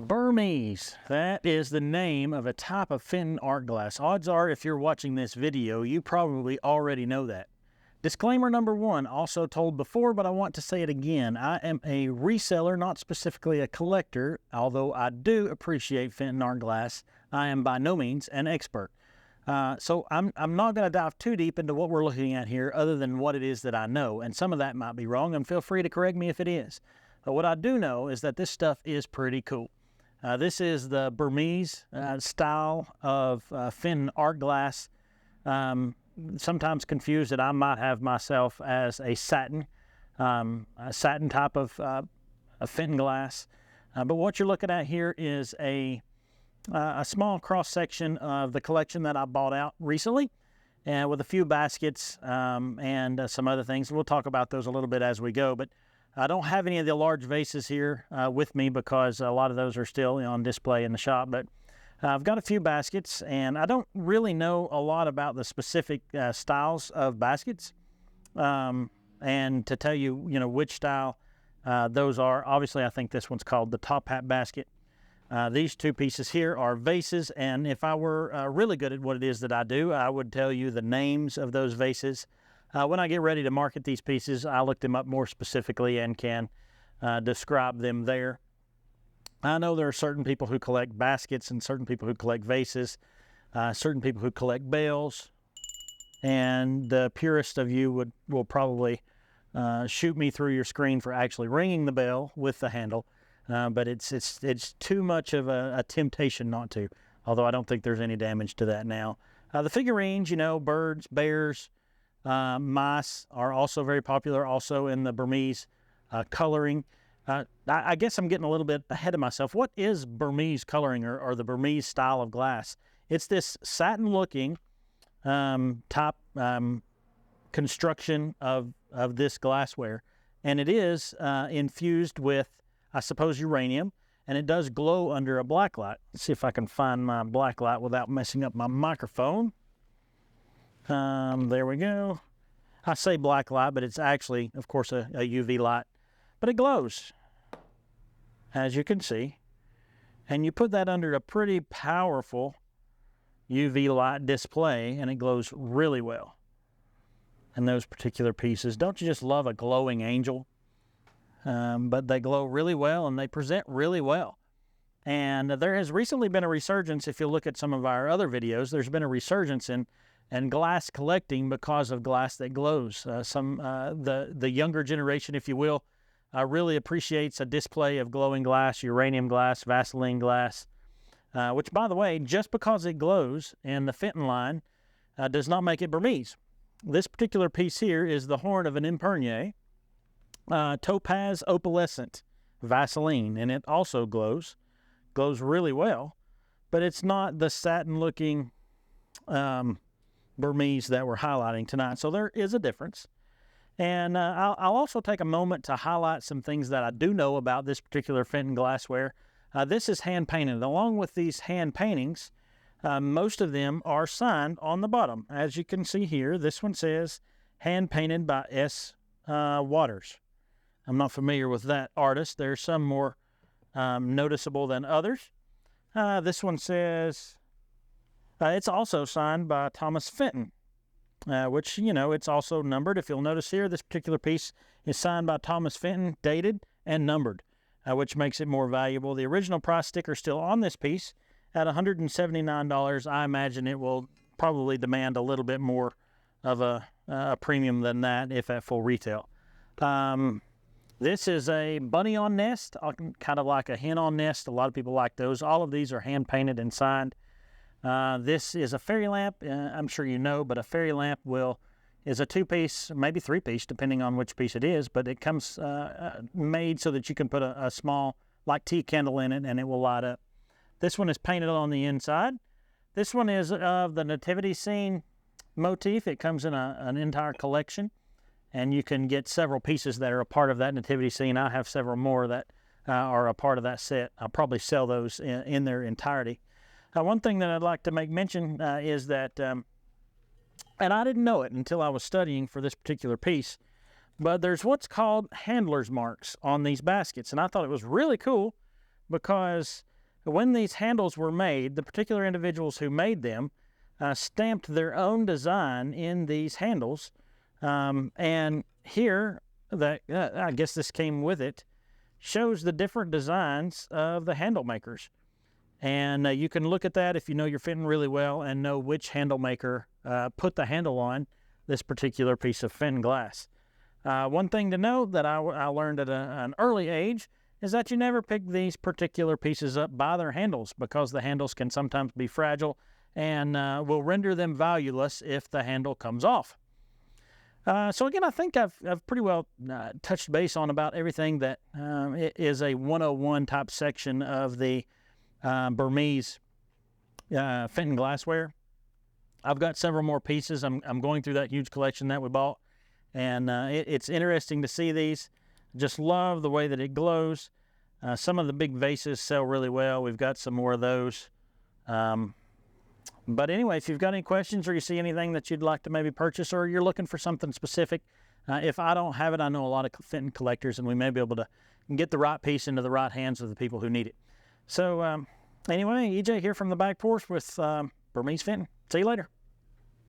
Burmese, that is the name of a type of Fenton art glass. Odds are, if you're watching this video, you probably already know that. Disclaimer number one, also told before, but I want to say it again. I am a reseller, not specifically a collector, although I do appreciate Fenton art glass. I am by no means an expert. So I'm not going to dive too deep into what we're looking at here other than what it is that I know, and some of that might be wrong, and feel free to correct me if it is. But what I do know is that this stuff is pretty cool. This is the Burmese style of Fenton art glass. Sometimes confused that I might have myself as a satin type of Fenton glass. But what you're looking at here is a small cross section of the collection that I bought out recently, and with a few baskets and some other things. We'll talk about those a little bit as we go. But I don't have any of the large vases here with me because a lot of those are still on display in the shop. But I've got a few baskets, and I don't really know a lot about the specific styles of baskets. And to tell you, which style those are, obviously I think this one's called the top hat basket. These two pieces here are vases, and if I were really good at what it is that I do, I would tell you the names of those vases. When I get ready to market these pieces, I look them up more specifically and can describe them there. I know there are certain people who collect baskets and certain people who collect vases, certain people who collect bells, and the purest of you will probably shoot me through your screen for actually ringing the bell with the handle, but it's too much of a temptation not to, although I don't think there's any damage to that now. The figurines, birds, bears, mice are also very popular, also in the Burmese coloring. I guess I'm getting a little bit ahead of myself. What is Burmese coloring or the Burmese style of glass? It's this satin-looking top construction of this glassware, and it is infused with, I suppose, uranium, and it does glow under a black light. Let's see if I can find my black light without messing up my microphone. There we go. I say black light, but it's actually, of course, a UV light. But it glows, as you can see. And you put that under a pretty powerful UV light display, and it glows really well. And those particular pieces, don't you just love a glowing angel? But they glow really well, and they present really well. And there has recently been a resurgence. If you look at some of our other videos, there's been a resurgence in glass collecting because of glass that glows. The younger generation, if you will, really appreciates a display of glowing glass, uranium glass, Vaseline glass, which, by the way, just because it glows in the Fenton line does not make it Burmese. This particular piece here is the horn of an Impernier, topaz opalescent Vaseline, and it also glows really well, but it's not the satin-looking Burmese that we're highlighting tonight. So there is a difference. And I'll also take a moment to highlight some things that I do know about this particular Fenton glassware. This is hand painted. Along with these hand paintings, most of them are signed on the bottom. As you can see here, this one says hand painted by S. Waters. I'm not familiar with that artist. There's some more noticeable than others. This one says it's also signed by Thomas Fenton, which, it's also numbered. If you'll notice here, this particular piece is signed by Thomas Fenton, dated and numbered, which makes it more valuable. The original price sticker is still on this piece at $179. I imagine it will probably demand a little bit more of a premium than that if at full retail. This is a bunny on nest, kind of like a hen on nest. A lot of people like those. All of these are hand painted and signed. This is a fairy lamp. I'm sure you know, but a fairy lamp is a two-piece, maybe three-piece, depending on which piece it is, but it comes made so that you can put a small, like tea candle in it, and it will light up. This one is painted on the inside. This one is of the nativity scene motif. It comes in an entire collection, and you can get several pieces that are a part of that nativity scene. I have several more that are a part of that set. I'll probably sell those in their entirety. One thing that I'd like to make mention is that, and I didn't know it until I was studying for this particular piece, but there's what's called handler's marks on these baskets. And I thought it was really cool because when these handles were made, the particular individuals who made them stamped their own design in these handles. And here, I guess this came with it, shows the different designs of the handle makers. And you can look at that if you know your Fenton really well and know which handle maker put the handle on this particular piece of Fenton glass. One thing to note that I learned at an early age is that you never pick these particular pieces up by their handles, because the handles can sometimes be fragile and will render them valueless if the handle comes off. So again, I think I've pretty well touched base on about everything that is a 101 type section of the Burmese Fenton glassware. I've got several more pieces. I'm going through that huge collection that we bought, and it's interesting to see these. Just love the way that it glows. Some of the big vases sell really well. We've got some more of those. But anyway, if you've got any questions or you see anything that you'd like to maybe purchase, or you're looking for something specific, if I don't have it, I know a lot of Fenton collectors, and we may be able to get the right piece into the right hands of the people who need it. So anyway, EJ here from the back porch with Burmese Fenton. See you later.